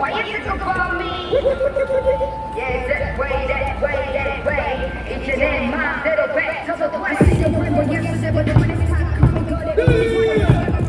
Why you so for me? Yeah, that way, that way, that way. It's your name, my little back. So the I see your friend, but yesterday, but the minute time coming, go to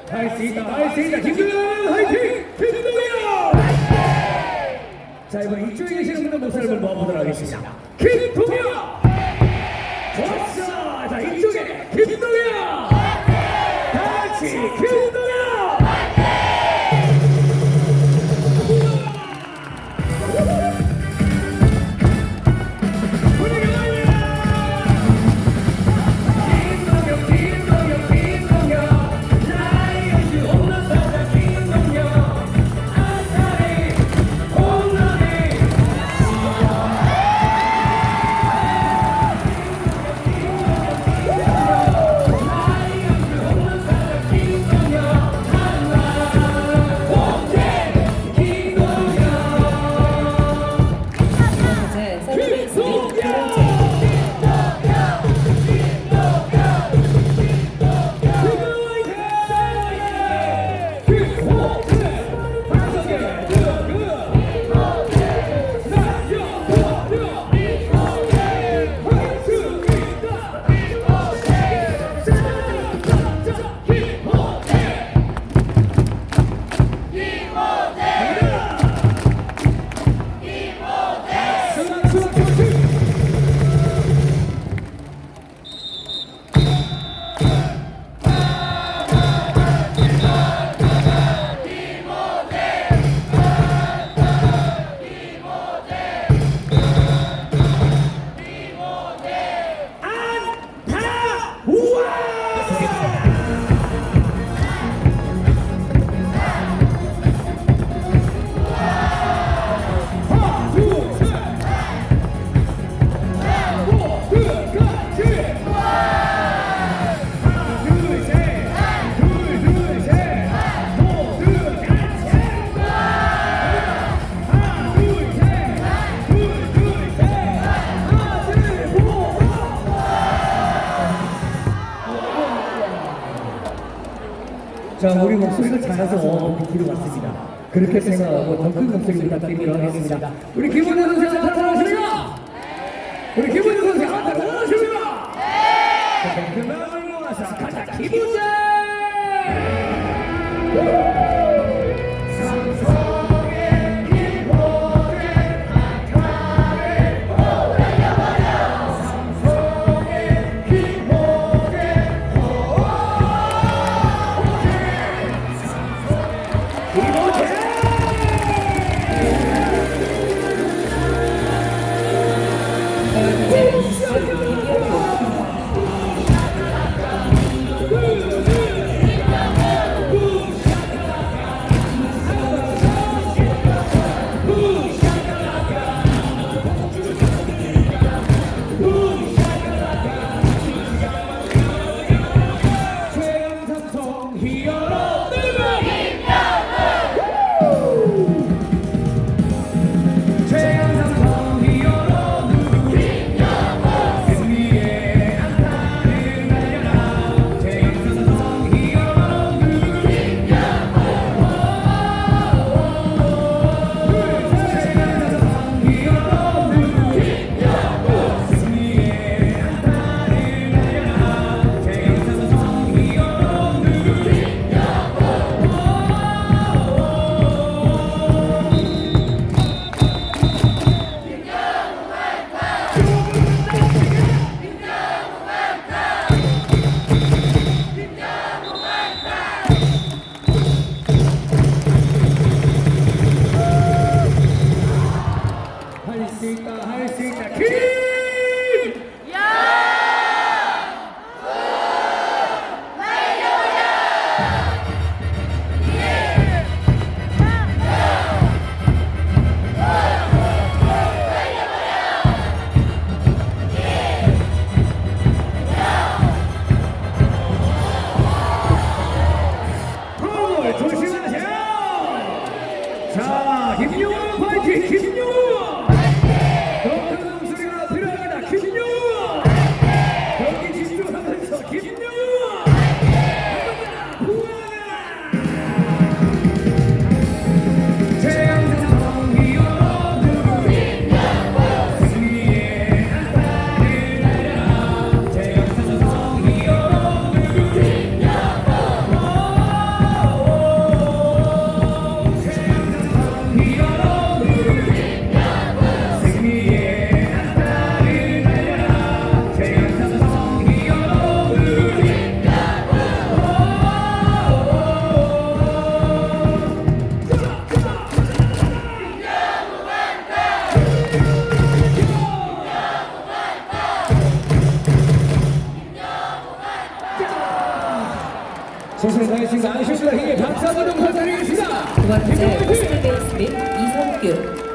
알겠습니다. 김동현 화이팅! 김동현! 자, 이번 이쪽에 계시는 분들 목소리를 한번 모아보도록 하겠습니다. 김동현! 좋았어! 자, 이쪽에 김동현! 다 같이 김동현! 자, 우리 목소리가 작아서 밑으로 왔습니다. 그렇게 생각하고 더 큰 목소리 부탁드리도록 하겠습니다. 우리 김원재 선수 나타나십니까? 우리 김원재 선수 나타나십니까? 네! 그 마음을 모아서 가자, 김원재! 김용호 파이팅! 김용호! 더 큰 목소리가 필요합니다. 김용호! 경기 집중하면서 김용호! 최선을 다했습니다. 아쉬움과 힘에 박수 한번 부탁드리겠습니다. 두 번째 스페이스 및 이성규